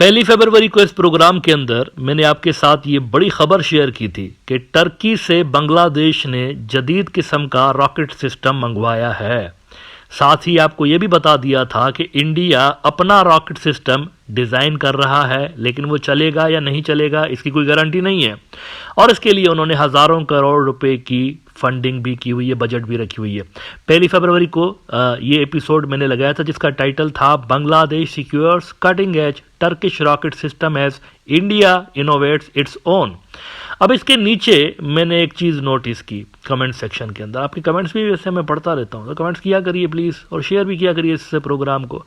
पहली फरवरी को इस प्रोग्राम के अंदर मैंने आपके साथ ये बड़ी खबर शेयर की थी कि टर्की से बांग्लादेश ने जदीद किस्म का रॉकेट सिस्टम मंगवाया है। साथ ही आपको ये भी बता दिया था कि इंडिया अपना रॉकेट सिस्टम डिज़ाइन कर रहा है, लेकिन वो चलेगा या नहीं चलेगा इसकी कोई गारंटी नहीं है। और इसके लिए उन्होंने हज़ारों करोड़ रुपए की फंडिंग भी की हुई है, बजट भी रखी हुई है। पहली फरवरी को ये एपिसोड मैंने लगाया था जिसका टाइटल था Bangladesh secures cutting edge Turkish rocket system as India innovates its own. अब इसके नीचे मैंने एक चीज़ नोटिस की कमेंट सेक्शन के अंदर। आपके कमेंट्स भी वैसे मैं पढ़ता रहता हूँ, तो कमेंट्स किया करिए प्लीज़ और शेयर भी किया करिए इस प्रोग्राम को।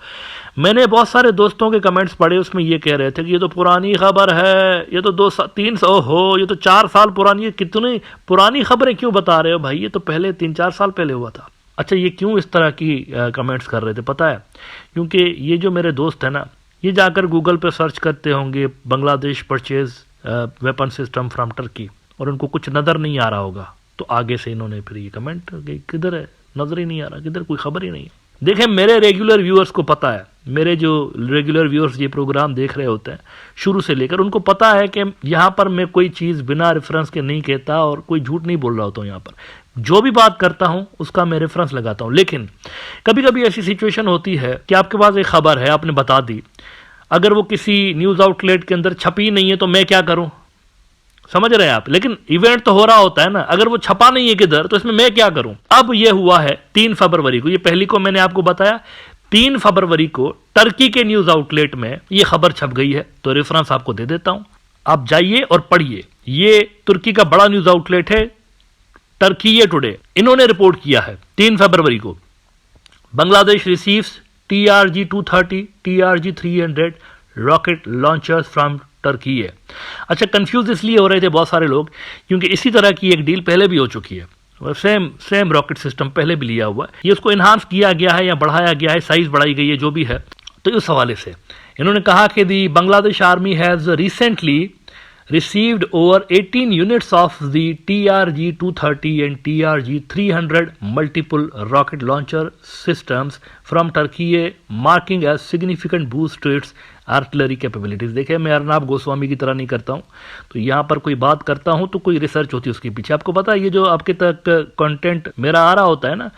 मैंने बहुत सारे दोस्तों के कमेंट्स पढ़े, उसमें ये कह रहे थे कि ये तो पुरानी खबर है, ये तो 2-3 हो, ये तो 4 साल पुरानी है, कितनी पुरानी खबरें क्यों बता रहे हो भाई, ये तो पहले 3-4 साल पहले हुआ था। अच्छा, ये क्यों इस तरह की कमेंट्स कर रहे थे पता है? क्योंकि ये जो मेरे दोस्त हैं ना, ये जाकर गूगल पर सर्च करते होंगे Bangladesh purchase weapon system from Turkey, और उनको कुछ नज़र नहीं आ रहा होगा, तो आगे से इन्होंने फिर ये कमेंट किधर है, नज़र ही नहीं आ रहा, किधर, कोई खबर ही नहीं है। देखें, मेरे रेगुलर व्यूअर्स को पता है, मेरे जो रेगुलर व्यूअर्स ये प्रोग्राम देख रहे होते हैं शुरू से लेकर, उनको पता है कि यहाँ पर मैं कोई चीज़ बिना रेफरेंस के नहीं कहता और कोई झूठ नहीं बोल रहा होता हूँ। यहाँ पर जो भी बात करता हूँ उसका मैं रेफरेंस लगाता हूँ। लेकिन कभी कभी ऐसी सिचुएशन होती है कि आपके पास एक खबर है, आपने बता दी, अगर वो किसी न्यूज़ आउटलेट के अंदर छपी नहीं है तो मैं क्या करूं, समझ रहे हैं आप? लेकिन इवेंट तो हो रहा होता है ना, अगर वो छपा नहीं है किधर तो इसमें मैं क्या करूं। अब ये हुआ है 3 फरवरी को, ये पहली को मैंने आपको बताया, 3 फरवरी को टर्की के न्यूज़ आउटलेट में ये खबर छप गई है, तो रेफरेंस आपको दे देता हूं, आप जाइए और पढ़िए। ये तुर्की का बड़ा न्यूज़ आउटलेट है टर्की टुडे, इन्होंने रिपोर्ट किया है 3 फरवरी को, Bangladesh receives TRG-230, TRG-300 rocket launchers from Turkey है। अच्छा, कंफ्यूज इसलिए हो रहे थे बहुत सारे लोग क्योंकि इसी तरह की एक डील पहले भी हो चुकी है, सेम रॉकेट सिस्टम पहले भी लिया हुआ है, ये उसको इन्हांस किया गया है या बढ़ाया गया है, साइज बढ़ाई गई है, जो भी है। तो इस हवाले से इन्होंने कहा कि the Bangladesh army has recently received over 18 units of the TRG-230 and TRG-300 multiple rocket launcher systems from Turkey, marking a significant boost to its artillery capabilities. देखिए, मैं अर्नाब गोस्वामी की तरह नहीं करता हूँ, तो यहाँ पर कोई बात करता हूँ तो कोई रिसर्च होती है उसके पीछे। आपको पता है ये जो आपके तक कंटेंट मेरा आ रहा होता है ना,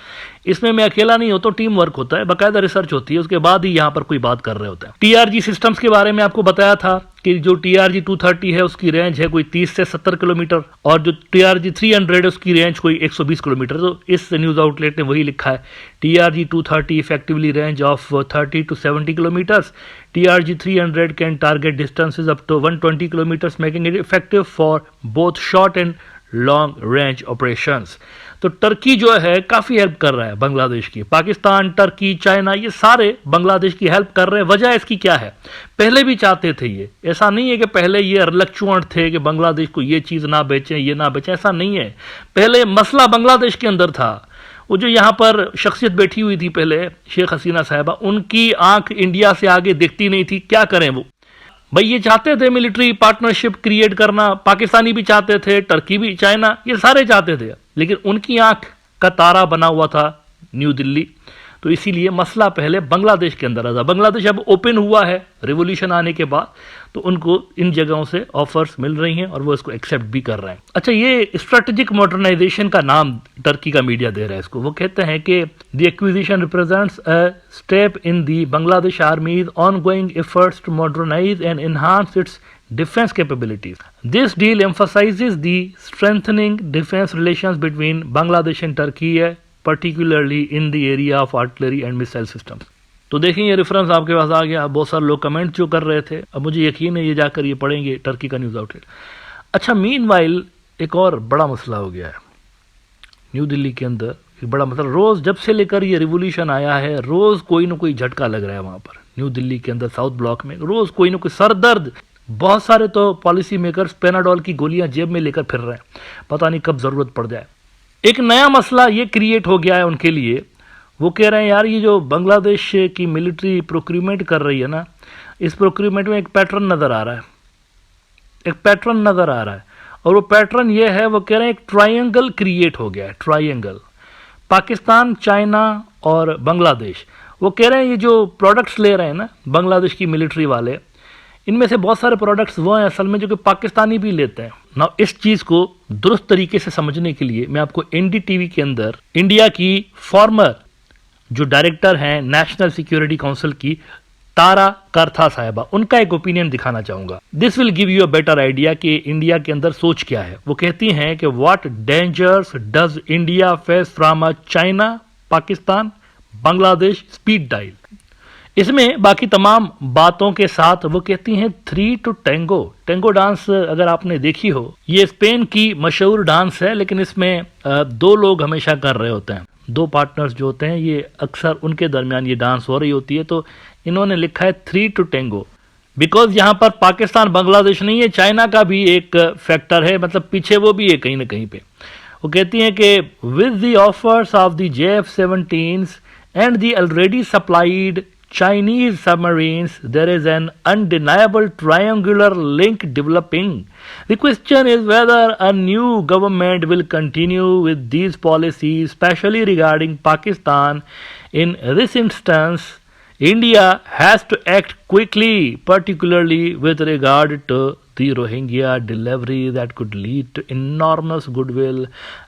इसमें मैं अकेला नहीं होता, टीम वर्क होता है, बाकायदा रिसर्च होती है, उसके बाद ही यहाँ पर कोई बात कर रहे होते हैं। TRG सिस्टम्स के बारे में आपको बताया था कि जो TRG-230 है उसकी रेंज है कोई 30 से 70 किलोमीटर, और जो TRG-300 है उसकी रेंज कोई 120 किलोमीटर। तो इस न्यूज़ आउटलेट ने वही लिखा है, TRG-230 effectively range of 30 to 70 kilometres, TRG-300 can target distances up to 120 kilometers, making it effective for both short and long range operations। तो टर्की जो है काफ़ी हेल्प कर रहा है बांग्लादेश की, पाकिस्तान, टर्की, चाइना, ये सारे बांग्लादेश की हेल्प कर रहे हैं। वजह इसकी क्या है? पहले भी चाहते थे ये, ऐसा नहीं है कि पहले ये लक्ष्मण थे कि बांग्लादेश को ये चीज़ ना बेचें, ये ना बेचें, ऐसा नहीं है। पहले मसला बांग्लादेश के अंदर था, वो जो यहाँ पर शख्सियत बैठी हुई थी पहले, शेख हसीना साहिबा, उनकी आंख इंडिया से आगे दिखती नहीं थी। क्या करें वो भाई, ये चाहते थे मिलिट्री पार्टनरशिप क्रिएट करना, पाकिस्तानी भी चाहते थे, टर्की भी, चाइना, ये सारे चाहते थे, लेकिन उनकी आंख का तारा बना हुआ था न्यू दिल्ली। तो इसीलिए मसला पहले बांग्लादेश के अंदर था। बांग्लादेश अब ओपन हुआ है रिवोल्यूशन आने के बाद, तो उनको इन जगहों से ऑफर्स मिल रही हैं और वो इसको एक्सेप्ट भी कर रहे हैं। अच्छा, ये स्ट्रेटेजिक मॉडर्नाइजेशन का नाम टर्की का मीडिया दे रहा है इसको। वो कहते हैं कि the acquisition represents a step in the Bangladesh army's ongoing efforts to modernize and enhance its defense capabilities. This deal emphasizes the strengthening defense relations between Bangladesh and Turkey, particularly in the area of artillery and missile systems. तो देखें, ये reference आपके पास आ गया। बहुत सारे लोग comment जो कर रहे थे, अब मुझे यकीन है ये जाकर ये पढ़ेंगे टर्की का न्यूज़ आउटलेट। अच्छा, मीनवाइल एक और बड़ा मसला हो गया है न्यू दिल्ली के अंदर, एक बड़ा मतलब, रोज़ जब से लेकर ये रिवोल्यूशन आया है, रोज़ कोई ना कोई झटका लग रहा है वहाँ पर न्यू दिल्ली के अंदर, साउथ ब्लॉक में, रोज़ कोई ना कोई सर दर्द। बहुत सारे तो पॉलिसी मेकर्स पेनाडोल की गोलियां जेब में लेकर फिर रहे हैं, पता नहीं कब ज़रूरत पड़ जाए। एक नया मसला ये क्रिएट हो गया है उनके लिए। वो कह रहे हैं यार, ये जो बांग्लादेश की मिलिट्री प्रोक्यूरमेंट कर रही है ना, इस प्रोक्यूरमेंट में एक पैटर्न नज़र आ रहा है, एक पैटर्न नज़र आ रहा है। और वो पैटर्न ये है, वो कह रहे हैं एक ट्रायंगल क्रिएट हो गया है, ट्रायंगल, पाकिस्तान, चाइना और बांग्लादेश। वो कह रहे हैं ये जो प्रोडक्ट्स ले रहे हैं ना बांग्लादेश की मिलिट्री वाले, इनमें से बहुत सारे प्रोडक्ट्स वो हैं असल में जो कि पाकिस्तानी भी लेते हैं ना। इस चीज को दुरुस्त तरीके से समझने के लिए मैं आपको एनडीटीवी के अंदर इंडिया की फॉर्मर जो डायरेक्टर हैं नेशनल सिक्योरिटी काउंसिल की तारा करथा साहिबा, उनका एक ओपिनियन दिखाना चाहूंगा। This will give you a better idea कि इंडिया के अंदर सोच क्या है। वो कहती हैं कि what dangers does India face from a China, Pakistan, Bangladesh speed dial. इसमें बाकी तमाम बातों के साथ वो कहती हैं 3 to टेंगो। टेंगो डांस अगर आपने देखी हो, ये स्पेन की मशहूर डांस है, लेकिन इसमें 2 लोग हमेशा कर रहे होते हैं। 2 पार्टनर्स जो होते हैं ये अक्सर उनके दरमियान ये डांस हो रही होती है। तो इन्होंने लिखा है 3 to टेंगो, बिकॉज यहाँ पर पाकिस्तान बांग्लादेश नहीं है, चाइना का भी एक फैक्टर है, मतलब पीछे वो भी है कहीं ना कहीं पे। वो कहती हैं कि with the offers of the JF-17s and the already supplied Chinese submarines, there is an undeniable triangular link developing. The question is whether a new government will continue with these policies, especially regarding Pakistan. In this instance, India has to act quickly, particularly with regard to the Rohingya delivery that could lead to enormous goodwill,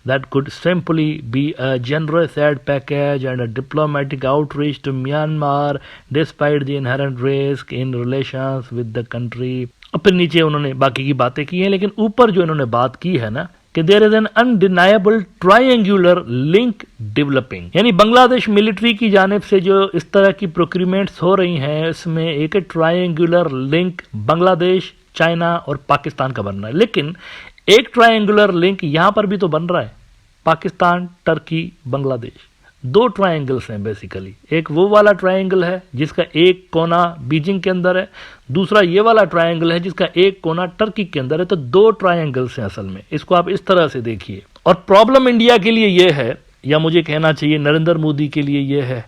that could simply be a generous aid package and a diplomatic outreach to Myanmar despite the inherent risk in relations with the country. और फिर नीचे उन्होंने बाकी की बातें की हैं, लेकिन ऊपर जो इन्होंने बात की है ना कि there is an undeniable triangular link developing, यानी बांग्लादेश मिलिट्री की जानिब से जो इस तरह की प्रोक्यूरमेंट्स हो रही हैं, इसमें एक ट्रायंगुलर लिंक बांग्लादेश, चाइना और पाकिस्तान का बन रहा है। लेकिन एक ट्रायंगुलर लिंक यहां पर भी तो बन रहा है, पाकिस्तान, टर्की, बांग्लादेश। 2 ट्रायंगल्स हैं बेसिकली। एक वो वाला ट्रायंगल है जिसका एक कोना बीजिंग के अंदर है, दूसरा ये वाला ट्रायंगल है जिसका एक कोना टर्की के अंदर है। तो 2 ट्रायंगल्स हैं असल में, इसको आप इस तरह से देखिए। और प्रॉब्लम इंडिया के लिए यह है, या मुझे कहना चाहिए नरेंद्र मोदी के लिए यह है,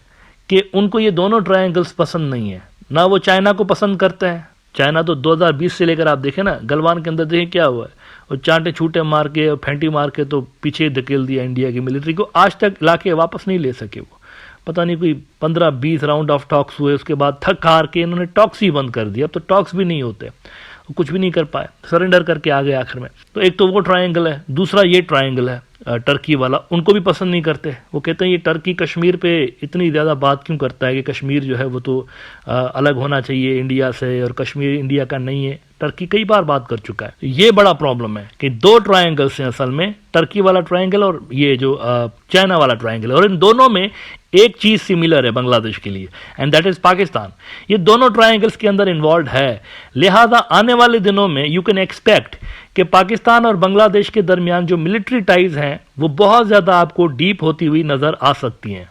कि उनको ये दोनों ट्रायंगल्स पसंद नहीं है। ना वो चाइना को पसंद करते हैं। चाइना तो 2020 से लेकर आप देखें ना, गलवान के अंदर देखें क्या हुआ है, और चांटे छूटे मार के और फेंटी मार के तो पीछे धकेल दिया इंडिया की मिलिट्री को। आज तक लाके वापस नहीं ले सके वो। पता नहीं कोई 15-20 राउंड ऑफ टॉक्स हुए, उसके बाद थक हार के इन्होंने टॉक्स ही बंद कर दिया। अब तो टॉक्स भी नहीं होते, कुछ भी नहीं कर पाए, सरेंडर करके आ गए आखिर में। तो एक तो वो ट्रायंगल है, दूसरा ये ट्रायंगल है टर्की वाला, उनको भी पसंद नहीं करते। वो कहते हैं ये टर्की कश्मीर पे इतनी ज़्यादा बात क्यों करता है कि कश्मीर जो है वो तो अलग होना चाहिए इंडिया से, और कश्मीर इंडिया का नहीं है। टर्की कई बार बात कर चुका है। ये बड़ा प्रॉब्लम है कि 2 ट्रायंगल्स हैं असल में, टर्की वाला ट्रायंगल और ये जो चाइना वाला ट्रायंगल है, और इन दोनों में एक चीज सिमिलर है बांग्लादेश के लिए, एंड दैट इज पाकिस्तान। ये दोनों ट्रायंगल्स के अंदर इन्वॉल्व है। लिहाजा आने वाले दिनों में यू कैन एक्सपेक्ट कि पाकिस्तान और बांग्लादेश के दरमियान जो मिलिट्री टाइज हैं वो बहुत ज्यादा आपको डीप होती हुई नजर आ सकती हैं।